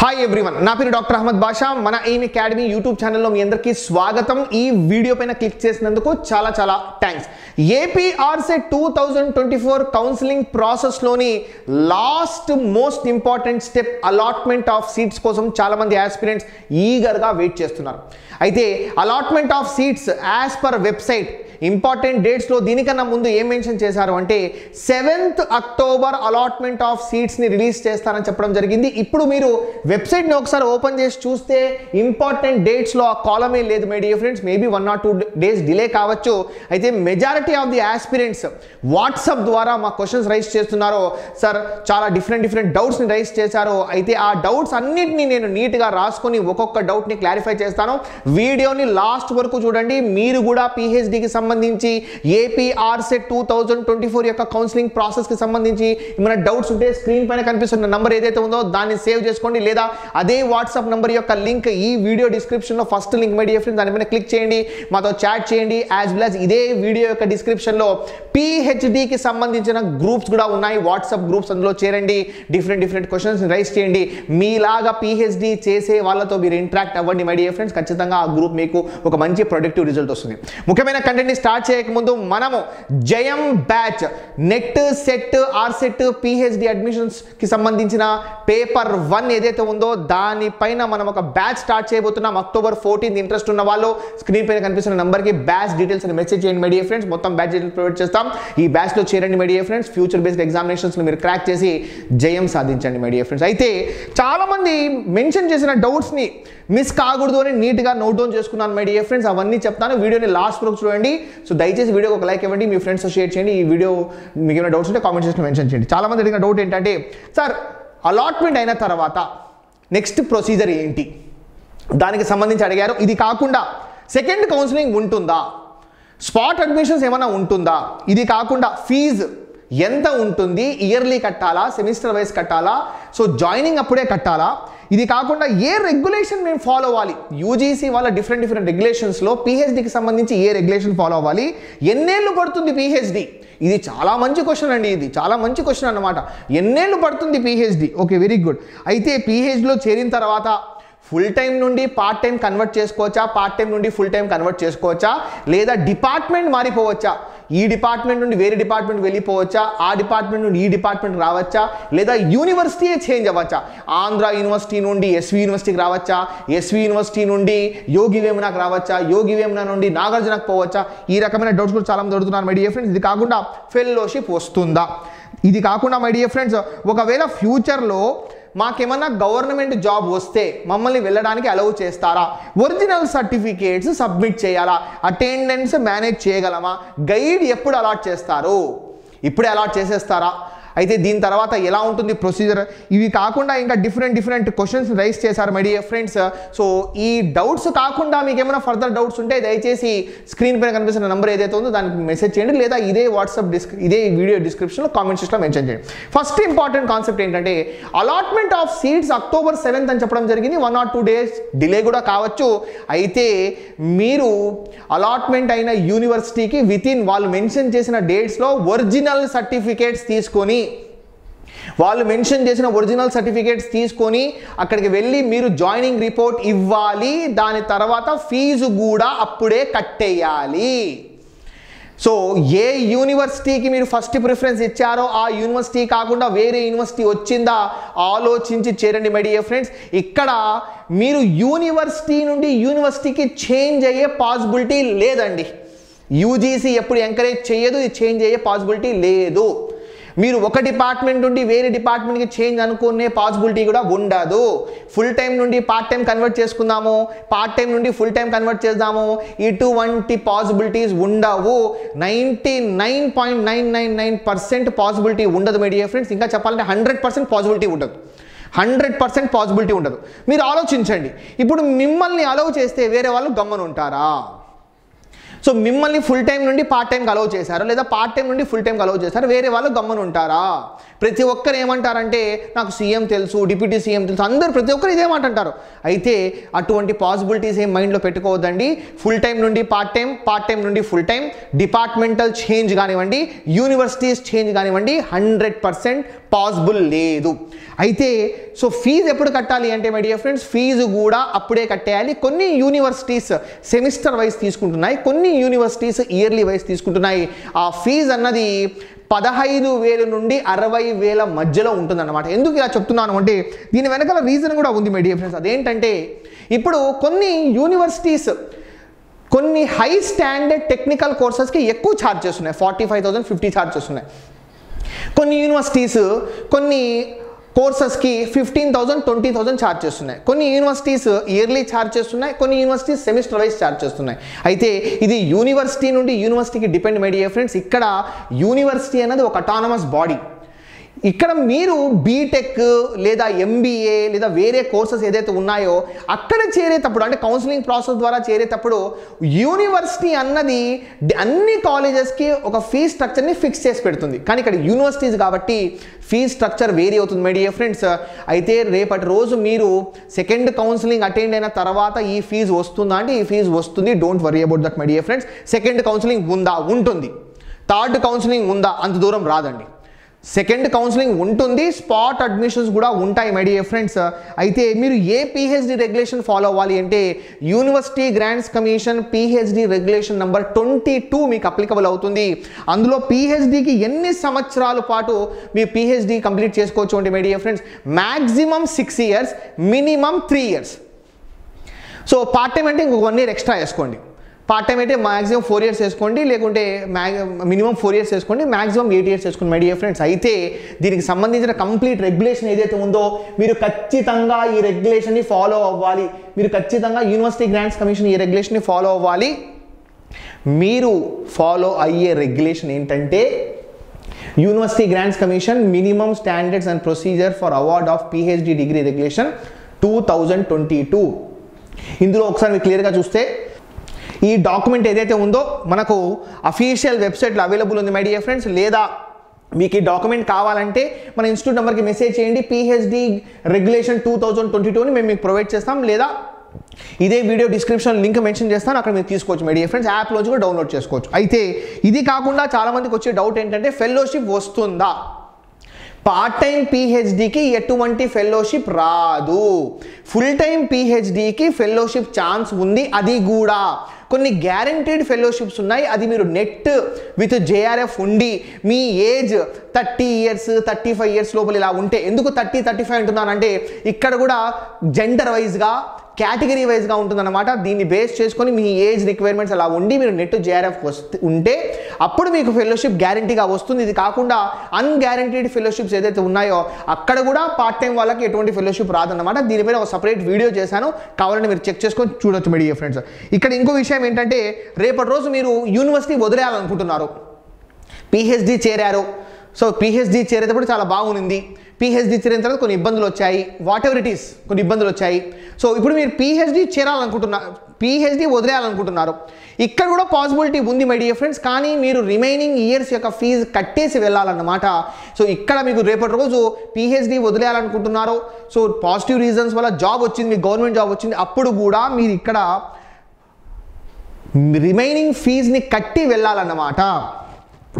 Hi everyone, నా పేరు doctor Ahmed బాషా. మన ఎయిమ్ అకాడమీ యూట్యూబ్ ఛానల్లో మీ అందరికీ స్వాగతం. ఈ వీడియో పైన క్లిక్ చేసినందుకు చాలా చాలా థ్యాంక్స్. ఏపీ ఆర్సెట్ 2024 కౌన్సిలింగ్ ప్రాసెస్లోని last most important step allotment of seats కోసం చాలామంది ఆస్పిరెంట్స్ ఈగర్గా వెయిట్ చేస్తున్నారు. అయితే allotment of seats as per website important డేట్స్లో దీనికన్నా ముందు ఏం మెన్షన్ చేశారు అంటే 7th అక్టోబర్ అలాట్మెంట్ ఆఫ్ సీట్స్ని రిలీజ్ చేస్తారని చెప్పడం జరిగింది. ఇప్పుడు మీరు వెబ్సైట్ని ఒకసారి ఓపెన్ చేసి చూస్తే ఇంపార్టెంట్ డేట్స్లో ఆ కాలమే లేదు my dear friends. Maybe 1 or 2 days delay కావచ్చు. అయితే majority of the aspirants WhatsApp ద్వారా మా క్వశ్చన్స్ రైజ్ చేస్తున్నారో సార్, చాలా డిఫరెంట్ డౌట్స్ని రైజ్ చేశారు. అయితే ఆ డౌట్స్ అన్నింటినీ నేను నీట్గా రాసుకొని ఒక్కొక్క డౌట్ని క్లారిఫై చేస్తాను. వీడియోని లాస్ట్ వరకు చూడండి. మీరు కూడా పిహెచ్డికి సంబంధించి ఏపీ ఆర్సెట్ 2024 యొక్క కౌన్సిలింగ్ ప్రాసెస్కి సంబంధించి ఏమైనా డౌట్స్ ఉంటే స్క్రీన్ పైన కనిపిస్తున్న నంబర్ ఏదైతే ఉందో దాన్ని సేవ్ చేసుకోండి, లేదా అదే వాట్సాప్ నంబర్ యొక్క లింక్ ఈ వీడియో డిస్క్రిప్షన్లో first link my dear friends దానిపైన క్లిక్ చేయండి, మాతో చాట్ చేయండి. యాజ్ వెల్ యాజ్ ఇదే వీడియో యొక్క డిస్క్రిప్షన్లో పిహెచ్డికి సంబంధించిన గ్రూప్స్ కూడా ఉన్నాయి, వాట్సాప్ గ్రూప్స్, అందులో చేరండి. డిఫరెంట్ క్వశ్చన్స్ రైజ్ చేయండి. మీలాగా పిహెచ్డి చేసే వాళ్ళతో మీరు ఇంటరాక్ట్ అవ్వండి మై డియర్ ఫ్రెండ్స్. ఖచ్చితంగా ఆ గ్రూప్ మీకు ఒక మంచి ప్రొడక్టివ్ రిజల్ట్ వస్తుంది. ముఖ్యమైన కంటెంట్ని స్టార్ట్ చేయకముందు మనము Jayam batch NET SET RCET PhD admissions కి సంబంధించిన పేపర్ 1 ఏదైతే ఉందో దానిపైన మనం ఒక బ్యాచ్ స్టార్ట్ చేయబోతున్నాం. October 14 ఇంట్రెస్ట్ ఉన్న వాళ్ళు స్క్రీన్ పైన కనిపిస్తున్న నంబర్కి బ్యాచ్ డీటెయిల్స్ అని మెసేజ్ చేయండి మై డియర్ ఫ్రెండ్స్. మొత్తం బ్యాచ్ డీటెయిల్స్ ప్రొవైడ్ చేస్తాం. ఈ బ్యాచ్లో చేరండి my dear friends. Future based ఎగ్జామినేషన్స్లో మీరు క్రాక్ చేసి జయం సాధించండి మై డియర్ ఫ్రెండ్స్. అయితే చాలామంది మెన్షన్ చేసిన డౌట్స్ని మిస్ కాకూడదు అని నీట్గా నోట్ డౌన్ చేసుకున్నాను మై డియర్ ఫ్రెండ్స్. అవన్నీ చెప్తాను. వీడియోని లాస్ట్ వరకు చూడండి. సో దయచేసి వీడియోకి ఒక లైక్ ఇవ్వండి, మీ ఫ్రెండ్స్తో షేర్ చేయండి. ఈ వీడియో మీకు ఏమైనా డౌట్స్ ఉంటే కామెంట్ సెక్షన్లో మెన్షన్ చేయండి. చాలామంది అడిగిన డౌట్ ఏంటంటే, సార్ అలాట్మెంట్ అయిన తర్వాత నెక్స్ట్ ప్రొసీజర్ ఏంటి, దానికి సంబంధించి అడిగారు. ఇది కాకుండా సెకండ్ కౌన్సిలింగ్ ఉంటుందా, స్పాట్ అడ్మిషన్స్ ఏమైనా ఉంటుందా, ఇది కాకుండా ఫీజు ఎంత ఉంటుంది, ఇయర్లీ కట్టాలా, సెమిస్టర్ వైజ్ కట్టాలా, సో జాయినింగ్ అప్పుడే కట్టాలా, ఇది కాకుండా ఏ రెగ్యులేషన్ మేము ఫాలో అవ్వాలి, యూజీసీ వాళ్ళ డిఫరెంట్ రెగ్యులేషన్స్లో పిహెచ్డికి సంబంధించి ఏ రెగ్యులేషన్ ఫాలో అవ్వాలి, ఎన్నేళ్ళు పడుతుంది పిహెచ్డి, ఇది చాలా మంచి క్వశ్చన్ అండి. ఇది చాలా మంచి క్వశ్చన్ అన్నమాట. ఎన్నేళ్ళు పడుతుంది పిహెచ్డి? Okay, very good. అయితే పిహెచ్డిలో చేరిన తర్వాత ఫుల్ టైం నుండి పార్ట్ టైం కన్వర్ట్ చేసుకోవచ్చా, పార్ట్ టైం నుండి ఫుల్ టైం కన్వర్ట్ చేసుకోవచ్చా, లేదా డిపార్ట్మెంట్ మారిపోవచ్చా, ఈ డిపార్ట్మెంట్ నుండి వేరే డిపార్ట్మెంట్ వెళ్ళిపోవచ్చా, ఆ డిపార్ట్మెంట్ నుండి ఈ డిపార్ట్మెంట్ రావచ్చా, లేదా యూనివర్సిటీయే చేంజ్ అవ్వచ్చా, ఆంధ్ర యూనివర్సిటీ నుండి ఎస్వి యూనివర్సిటీకి రావచ్చా, ఎస్వి యూనివర్సిటీ నుండి యోగి వేమనాకు రావచ్చా, యోగి వేమనా నుండి నాగార్జునకు పోవచ్చా, ఈ రకమైన డౌట్స్ కూడా చాలా మంది అడుగుతున్నారు మై డియర్ ఫ్రెండ్స్. ఇది కాకుండా ఫెలోషిప్ వస్తుందా, ఇది కాకుండా మై డియర్ ఫ్రెండ్స్ ఒకవేళ ఫ్యూచర్లో మాకేమన్నా గవర్నమెంట్ జాబ్ వస్తే మమ్మల్ని వెళ్ళడానికి అలౌ చేస్తారా, ఒరిజినల్ సర్టిఫికేట్స్ సబ్మిట్ చేయాలా, అటెండెన్స్ మేనేజ్ చేయగలమా, గైడ్ ఎప్పుడు అలాట్ చేస్తారు, ఇప్పుడే అలాట్ చేసేస్తారా, అయితే దీని తర్వాత ఎలా ఉంటుంది ప్రొసీజర్, ఇవి కాకుండా ఇంకా డిఫరెంట్ క్వశ్చన్స్ రైజ్ చేశారు మై డియర్ ఫ్రెండ్స్. సో ఈ డౌట్స్ కాకుండా మీకు ఏమైనా ఫర్దర్ డౌట్స్ ఉంటే దయచేసి స్క్రీన్ పైన కనిపిస్తున్న నెంబర్ ఏదైతే ఉందో దానికి మెసేజ్ చేయండి, లేదా ఇదే వాట్సాప్ ఇదే వీడియో డిస్క్రిప్షన్లో కామెంట్ సెక్షన్లో మెన్షన్ చేయండి. ఫస్ట్ ఇంపార్టెంట్ కాన్సెప్ట్ ఏంటంటే, allotment of seats October 7th అని చెప్పడం జరిగింది. 1 or 2 days డిలే కూడా కావచ్చు. అయితే మీరు అలాట్మెంట్ అయిన యూనివర్సిటీకి వితిన్ వాళ్ళు మెన్షన్ చేసిన డేట్స్లో ఒరిజినల్ సర్టిఫికేట్స్ తీసుకొని అక్కడికి వెళ్ళి మీరు జాయినింగ్ రిపోర్ట్ ఇవ్వాలి. దాని తర్వాత ఫీజు కూడా అప్పుడే కట్టేయాలి. సో ఏ యూనివర్సిటీకి మీరు ఫస్ట్ ప్రిఫరెన్స్ ఇచ్చారో ఆ యూనివర్సిటీ కాకుండా వేరే యూనివర్సిటీ వచ్చిందా ఆలోచించి చేరండి మై డియర్ ఫ్రెండ్స్. ఇక్కడ మీరు యూనివర్సిటీ నుండి యూనివర్సిటీకి చేంజ్ అయ్యే పాసిబిలిటీ లేదండి. యూజీసీ ఎప్పుడు ఎంకరేజ్ చేయదు, ఇది చేంజ్ అయ్యే పాసిబిలిటీ లేదు. మీరు ఒక డిపార్ట్మెంట్ నుండి వేరే డిపార్ట్మెంట్కి చేంజ్ అనుకునే పాసిబిలిటీ కూడా ఉండదు. ఫుల్ టైం నుండి పార్ట్ టైం కన్వర్ట్ చేసుకుందాము, పార్ట్ టైం నుండి ఫుల్ టైం కన్వర్ట్ చేద్దాము, ఇటువంటి పాసిబిలిటీస్ ఉండవు. 99.999% పాసిబిలిటీ ఉండదు మై డియర్ ఫ్రెండ్స్. ఇంకా చెప్పాలంటే 100% పాసిబిలిటీ ఉండదు. 100% పాసిబిలిటీ ఉండదు. మీరు ఆలోచించండి, ఇప్పుడు మిమ్మల్ని అలౌ చేస్తే వేరే వాళ్ళు గమ్మనుంటారా? సో మిమ్మల్ని ఫుల్ టైం నుండి పార్ట్ టైంకి అలౌ చేశారు, లేదా పార్ట్ టైం నుండి ఫుల్ టైంకి అలౌ చేశారు, వేరే వాళ్ళు గమ్మని ఉంటారా? ప్రతి ఒక్కరు ఏమంటారంటే నాకు సీఎం తెలుసు, డిప్యూటీ సీఎం తెలుసు, అందరూ ప్రతి ఒక్కరు ఇదే మాట అంటారు. అయితే అటువంటి పాసిబిలిటీస్ ఏం మైండ్లో పెట్టుకోవద్దండి. ఫుల్ టైం నుండి పార్ట్ టైం, పార్ట్ టైం నుండి ఫుల్ టైం, డిపార్ట్మెంటల్ చేంజ్ కానివ్వండి, యూనివర్సిటీస్ చేంజ్ కానివ్వండి, 100% పాసిబుల్ లేదు. అయితే సో ఫీజు ఎప్పుడు కట్టాలి అంటే మై డియర్ ఫ్రెండ్స్, ఫీజు కూడా అప్పుడే కట్టేయాలి. కొన్ని యూనివర్సిటీస్ సెమిస్టర్ వైజ్ తీసుకుంటున్నాయి, కొన్ని యూనివర్సిటీస్ ఇయర్లీ వైజ్ తీసుకుంటున్నాయి. ఆ ఫీజు అన్నది 15,000 నుండి 60,000 మధ్యలో ఉంటుందన్నమాట. ఎందుకు ఇలా చెప్తున్నాను అంటే దీని వెనకాల రీజన్ కూడా ఉంది మై డియర్ ఫ్రెండ్స్. అదేంటంటే ఇప్పుడు కొన్ని యూనివర్సిటీస్ కొన్ని హై స్టాండర్డ్ టెక్నికల్ కోర్సెస్కి ఎక్కువ ఛార్జ్ చేస్తున్నాయి, 45,000, 50 ఛార్జ్ చేస్తున్నాయి. కొన్ని యూనివర్సిటీస్ కొన్ని కోర్సెస్కి 15,000, 20,000 ఛార్జ్ చేస్తున్నాయి. కొన్ని యూనివర్సిటీస్ ఇయర్లీ ఛార్జ్ చేస్తున్నాయి, కొన్ని యూనివర్సిటీస్ సెమిస్టర్ వైజ్ ఛార్జ్ చేస్తున్నాయి. అయితే ఇది యూనివర్సిటీ నుండి యూనివర్సిటీకి డిపెండ్ మై డియర్ ఫ్రెండ్స్. ఇక్కడ యూనివర్సిటీ అనేది ఒక అటానమస్ బాడీ. ఇక్కడ మీరు బీటెక్ లేదా ఎంబీఏ లేదా వేరే కోర్సెస్ ఏదైతే ఉన్నాయో అక్కడ చేరేటప్పుడు, అంటే కౌన్సిలింగ్ ప్రాసెస్ ద్వారా చేరేటప్పుడు యూనివర్సిటీ అన్నది అన్ని కాలేజెస్కి ఒక ఫీ స్ట్రక్చర్ని ఫిక్స్ చేసి పెడుతుంది. కానీ ఇక్కడ యూనివర్సిటీస్ కాబట్టి ఫీ స్ట్రక్చర్ వేరీ అవుతుంది మై డియర్ ఫ్రెండ్స్. అయితే రేపటి రోజు మీరు సెకండ్ కౌన్సిలింగ్ అటెండ్ అయిన తర్వాత ఈ ఫీజు వస్తుందా అంటే ఈ ఫీజు వస్తుంది. Don't worry about that my dear friends. Second counselling ఉందా? ఉంటుంది. థర్డ్ కౌన్సిలింగ్ ఉందా? అంత దూరం రాదండి. సెకండ్ కౌన్సిలింగ్ ఉంటుంది, స్పాట్ అడ్మిషన్స్ కూడా ఉంటాయి మై డియర్ ఫ్రెండ్స్. అయితే మీరు ఏ పిహెచ్డి రెగ్యులేషన్ ఫాలో అవ్వాలి అంటే university grants commission PhD regulation number 22 మీకు అప్లికబుల్ అవుతుంది. అందులో పిహెచ్డికి ఎన్ని సంవత్సరాల పాటు మీ పిహెచ్డి కంప్లీట్ చేసుకోవచ్చు అంటే my dear friends maximum 6 years, minimum 3 years. So part time అంటే ఇంకొక 1 year ఎక్స్ట్రా వేసుకోండి. పార్ట్ టైం అయితే మ్యాక్సిమం 4 years వేసుకోండి, లేకుంటే మినిమం 4 years వేసుకోండి, మ్యాక్సిమం 8 years వేసుకోండి మై డియర్ ఫ్రెండ్స్. అయితే దీనికి సంబంధించిన కంప్లీట్ రెగ్యులేషన్ ఏదైతే ఉందో మీరు ఖచ్చితంగా ఈ రెగ్యులేషన్ని ఫాలో అవ్వాలి. మీరు ఖచ్చితంగా యూనివర్సిటీ గ్రాంట్స్ కమిషన్ ఈ రెగ్యులేషన్ని ఫాలో అవ్వాలి. మీరు ఫాలో అయ్యే రెగ్యులేషన్ ఏంటంటే university grants commission minimum standards and procedure for award of PhD degree regulation 2022. ఇందులో ఒకసారి మీరు క్లియర్గా చూస్తే ఈ డాక్యుమెంట్ ఏదైతే ఉందో మనకు అఫీషియల్ వెబ్సైట్లో అవైలబుల్ ఉంది మై డియర్ ఫ్రెండ్స్. లేదా మీకు ఈ డాక్యుమెంట్ కావాలంటే మన ఇన్స్టిట్యూట్ నెంబర్కి మెసేజ్ చేయండి. పిహెచ్డి రెగ్యులేషన్ 2022ని మేము మీకు ప్రొవైడ్ చేస్తాం, లేదా ఇదే వీడియో డిస్క్రిప్షన్ లింక్ మెన్షన్ చేస్తాను, అక్కడ మీరు తీసుకోవచ్చు మై డియర్ ఫ్రెండ్స్. యాప్లోంచి కూడా డౌన్లోడ్ చేసుకోవచ్చు. అయితే ఇది కాకుండా చాలామందికి వచ్చే డౌట్ ఏంటంటే ఫెలోషిప్ వస్తుందా? పార్ట్ టైం పిహెచ్డికి ఎటువంటి ఫెలోషిప్ రాదు. ఫుల్ టైం పిహెచ్డికి ఫెలోషిప్ ఛాన్స్ ఉంది. అది కూడా కొన్ని గ్యారంటీడ్ ఫెలోషిప్స్ ఉన్నాయి. అది మీరు నెట్ విత్ జేఆర్ఎఫ్ ఉండి మీ ఏజ్ 30 years 35 years లోపల ఇలా ఉంటే, ఎందుకు 30-35 అంటున్నానంటే ఇక్కడ కూడా జెండర్ వైజ్గా కేటగిరీ వైజ్గా ఉంటుందన్నమాట. దీన్ని బేస్ చేసుకొని మీ ఏజ్ రిక్వైర్మెంట్స్ అలా ఉండి మీరు నెట్ జేఆర్ఎఫ్ ఉంటే అప్పుడు మీకు ఫెలోషిప్ గ్యారంటీగా వస్తుంది. ఇది కాకుండా అన్గ్యారంటీడ్ ఫెలోషిప్స్ ఏదైతే ఉన్నాయో అక్కడ కూడా పార్ట్ టైం వాళ్ళకి ఎటువంటి ఫెలోషిప్ రాదన్నమాట. దీనిపైన ఒక సపరేట్ వీడియో చేశాను, కావాలంటే మీరు చెక్ చేసుకొని చూడొచ్చు మై డియర్ ఫ్రెండ్స్. ఇక్కడ ఇంకో విషయం ఏంటంటే రేపటి రోజు మీరు యూనివర్సిటీ వదిలేయాలనుకుంటున్నారు, పిహెచ్డి చేరారు. సో పిహెచ్డి చేరేటప్పుడు చాలా బాగుంది, పిహెచ్డి చేరిన తర్వాత కొన్ని ఇబ్బందులు వచ్చాయి, వాట్ ఎవర్ ఇట్ ఈస్ కొన్ని ఇబ్బందులు వచ్చాయి. సో ఇప్పుడు మీరు పిహెచ్డి చేరాలనుకుంటున్నారు, పిహెచ్డి వదిలేయాలనుకుంటున్నారు. ఇక్కడ కూడా పాసిబిలిటీ ఉంది మై డియర్ ఫ్రెండ్స్. కానీ మీరు రిమైనింగ్ ఇయర్స్ యొక్క ఫీజు కట్టేసి వెళ్ళాలన్నమాట. సో ఇక్కడ మీకు రేపటి రోజు పిహెచ్డి వదిలేయాలనుకుంటున్నారు, సో పాజిటివ్ రీజన్స్ వల్ల జాబ్ వచ్చింది, మీకు గవర్నమెంట్ జాబ్ వచ్చింది, అప్పుడు కూడా మీరు ఇక్కడ రిమైనింగ్ ఫీజ్ని కట్టి వెళ్ళాలన్నమాట.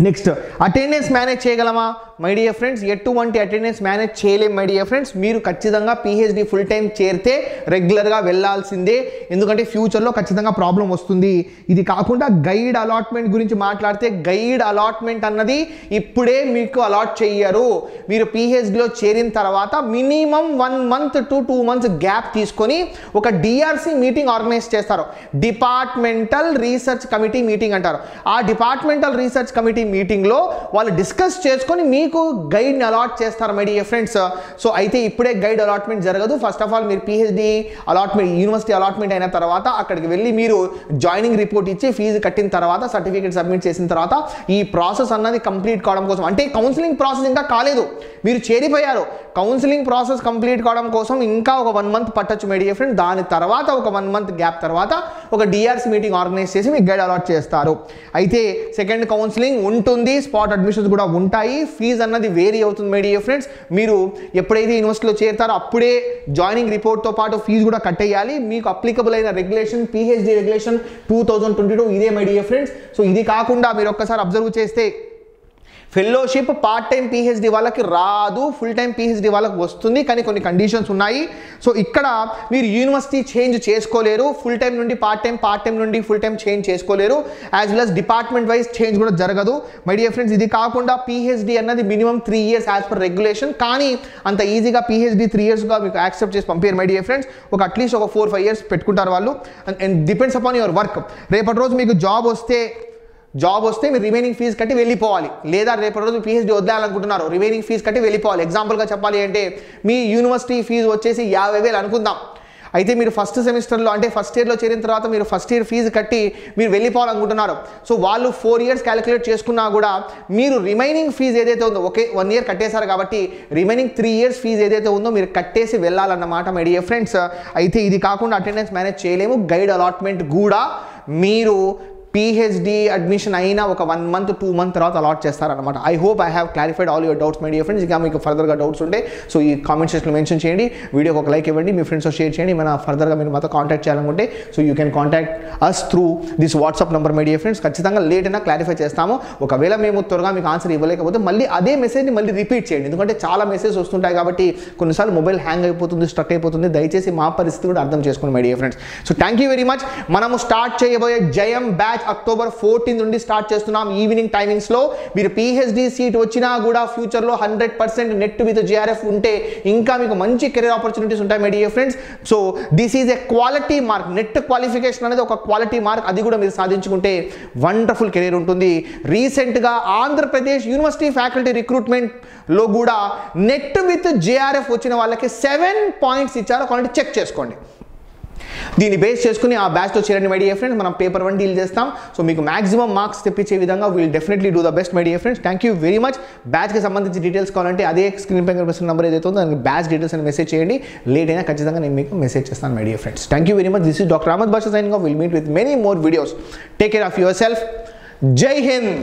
నెక్స్ట్ అటెండెన్స్ మేనేజ్ చేయగలమా మై డియర్ ఫ్రెండ్స్? ఎటువంటి అటెండెన్స్ మేనేజ్ చేయలేం మై డియర్ ఫ్రెండ్స్. మీరు ఖచ్చితంగా పిహెచ్డి ఫుల్ టైం చేరితే రెగ్యులర్గా వెళ్ళాల్సిందే, ఎందుకంటే ఫ్యూచర్లో ఖచ్చితంగా ప్రాబ్లం వస్తుంది. ఇది కాకుండా గైడ్ అలాట్మెంట్ గురించి మాట్లాడితే గైడ్ అలాట్మెంట్ అన్నది ఇప్పుడే మీకు అలాట్ చెయ్యరు. మీరు పిహెచ్డిలో చేరిన తర్వాత minimum 1 month to 2 months gap తీసుకొని ఒక డిఆర్సి మీటింగ్ ఆర్గనైజ్ చేస్తారు, డిపార్ట్మెంటల్ రీసెర్చ్ కమిటీ మీటింగ్ అంటారు. ఆ డిపార్ట్మెంటల్ రీసెర్చ్ కమిటీ కమిటీ మీటింగ్లో వాళ్ళు డిస్కస్ చేసుకొని మీకు గైడ్ని అలాట్ చేస్తారు మై డియర్ ఫ్రెండ్స్. సో అయితే ఇప్పుడే గైడ్ అలాట్మెంట్ జరగదు. ఫస్ట్ ఆఫ్ ఆల్ మీరు పిహెచ్డి అలాట్మెంట్ యూనివర్సిటీ అలాట్మెంట్ అయిన తర్వాత అక్కడికి వెళ్ళి మీరు జాయినింగ్ రిపోర్ట్ ఇచ్చి ఫీజు కట్టిన తర్వాత సర్టిఫికేట్ సబ్మిట్ చేసిన తర్వాత ఈ ప్రాసెస్ అన్నది కంప్లీట్ కావడం కోసం, అంటే కౌన్సిలింగ్ ప్రాసెస్ ఇంకా కాలేదు, మీరు చేరిపోయారు, కౌన్సిలింగ్ ప్రాసెస్ కంప్లీట్ కావడం కోసం ఇంకా ఒక 1 మంత్ పట్టొచ్చు మై డియర్ ఫ్రెండ్. దాని తర్వాత ఒక 1 మంత్ గ్యాప్ తర్వాత ఒక డిఆర్సి మీటింగ్ ఆర్గనైజ్ చేసి మీకు గైడ్ అలాట్ చేస్తారు. అయితే సెకండ్ కౌన్సిలింగ్ ఉంటుంది, స్పాట్ అడ్మిషన్స్ కూడా ఉంటాయి, ఫీజు అన్నది వేరీ అవుతుంది మై డియర్ ఫ్రెండ్స్. మీరు ఎప్పుడైతే యూనివర్సిటీలో చేరుతారో అప్పుడే జాయినింగ్ రిపోర్ట్తో పాటు ఫీజు కూడా కట్టేయాలి. మీకు అప్లికబుల్ అయిన రెగ్యులేషన్ పిహెచ్డి రెగ్యులేషన్ 2022 ఇదే మై డియర్ ఫ్రెండ్స్. సో ఇది కాకుండా మీరు ఒక్కసారి అబ్జర్వ్ చేస్తే ఫెలోషిప్ పార్ట్ టైం పిహెచ్డి వాళ్ళకి రాదు, ఫుల్ టైం పిహెచ్డి వాళ్ళకి వస్తుంది, కానీ కొన్ని కండిషన్స్ ఉన్నాయి. సో ఇక్కడ మీరు యూనివర్సిటీ చేంజ్ చేసుకోలేరు, ఫుల్ టైం నుండి పార్ట్ టైం నుండి ఫుల్ టైం చేంజ్ చేసుకోలేరు, as well as department wise change కూడా జరగదు మై డియర్ ఫ్రెండ్స్. ఇది కాకుండా పిహెచ్డి అన్నది minimum 3 years as per regulation, కానీ అంత ఈజీగా పిహెచ్డి 3 yearsగా మీకు యాక్సెప్ట్ చేసి పంపారు మై డియర్ ఫ్రెండ్స్. ఒక అట్లీస్ట్ ఒక 4-5 years పెట్టుకుంటారు వాళ్ళు, and depends upon your work. రేపటి రోజు మీకు జాబ్ వస్తే మీరు రిమైనింగ్ ఫీజు కట్టి వెళ్ళిపోవాలి, లేదా రేపటి రోజు పిహెచ్డి వదిలేయాలనుకుంటున్నారు రిమైనింగ్ ఫీజు కట్టి వెళ్ళిపోవాలి. ఎగ్జాంపుల్గా చెప్పాలి అంటే మీ యూనివర్సిటీ ఫీజు వచ్చేసి 50,000 అనుకుందాం. అయితే మీరు ఫస్ట్ సెమిస్టర్లో అంటే ఫస్ట్ ఇయర్లో చేరిన తర్వాత మీరు ఫస్ట్ ఇయర్ ఫీజు కట్టి మీరు వెళ్ళిపోవాలనుకుంటున్నారు. సో వాళ్ళు 4 years క్యాలిక్యులేట్ చేసుకున్నా కూడా మీరు రిమైనింగ్ ఫీజు ఏదైతే ఉందో, ఓకే 1 year కట్టేశారు కాబట్టి రిమైనింగ్ 3 years ఫీజు ఏదైతే ఉందో మీరు కట్టేసి వెళ్ళాలన్నమాట మై డియర్ ఫ్రెండ్స్. అయితే ఇది కాకుండా అటెండెన్స్ మేనేజ్ చేయలేము, గైడ్ అలాట్మెంట్ కూడా మీరు పిహెచ్డి అడ్మిషన్ అయినా ఒక 1 month 2 month తర్వాత అలాట్ చేస్తారనమాట. I hope I have clarified all your doubts my dear friends. ఇంకా మీకు ఫర్దర్గా డౌట్స్ ఉంటే సో ఈ కామెంట్ సెక్షన్లో మెన్షన్ చేయండి, వీడియోకి ఒక లైక్ ఇవ్వండి, మీ ఫ్రెండ్స్తో షేర్ చేయండి. మన ఫర్దర్గా మీరు మాతో కాంటాక్ట్ చేయాలనుకుంటే so you can contact us through this WhatsApp number my dear friends. ఖచ్చితంగా లేట్ అయినా క్లారిఫై చేస్తాము. ఒకవేళ మేము త్వరగా మీకు ఆన్సర్ ఇవ్వలేకపోతే మళ్ళీ అదే మెసేజ్ని మళ్ళీ రిపీట్ చేయండి, ఎందుకంటే చాలా మెసేజ్ వస్తుంటాయి కాబట్టి కొన్నిసార్లు మొబైల్ హ్యాంగ్ అయిపోతుంది, స్ట్రక్ అయిపోతుంది. దయచేసి మా పరిస్థితి కూడా అర్థం చేసుకోండి my dear friends. So thank you very much. మనము స్టార్ట్ చేయబోయే జయం బ్యాచ్ October 14 నుండి స్టార్ట్ చేస్తున్నాం ఈవినింగ్ టైమింగ్స్లో. మీరు పిహెచ్డి సీట్ వచ్చినా కూడా ఫ్యూచర్లో 100% నెట్ విత్ జేఆర్ఎఫ్ ఉంటే ఇంకా మీకు మంచి కెరీర్ ఆపర్చునిటీస్ ఉంటాయి my dear friends. So this is a quality mark, net qualification అనేది ఒక క్వాలిటీ మార్క్, అది కూడా మీరు సాధించుకుంటే వండర్ఫుల్ కెరీర్ ఉంటుంది. రీసెంట్గా ఆంధ్రప్రదేశ్ యూనివర్సిటీ ఫ్యాకల్టీ రిక్రూట్మెంట్లో కూడా నెట్ విత్ జేఆర్ఎఫ్ వచ్చిన వాళ్ళకి 7 points ఇచ్చారు, కాబట్టి చెక్ చేసుకోండి. దీన్ని బేస్ చేసుకుని ఆ బ్యాచ్లో చేరండి మై డియర్ ఫ్రెండ్స్. మనం పేపర్ 1 డీల్ చేస్తాం. సో మీకు మాక్సిమం మార్క్స్ తెప్పించే విధంగా will definitely do the best my dear friends. Thank you very much. బ్యాచ్కి సంబంధించి డీటెయిల్స్ కావాలంటే అదే స్క్రీన్ పై కనిపిస్తున్న నెంబర్ ఏదైతే ఉందో దానికి బ్యాచ్ డీటెయిల్స్ అని మెసేజ్ చేయండి. లేట్ అయినా ఖచ్చితంగా నేను మీకు మెసేజ్ చేస్తాను my dear friends. Thank you very much. This is doctor Ahmed Basha signing off. Will meet with many more videos. Take care of yourself. Jai Hind.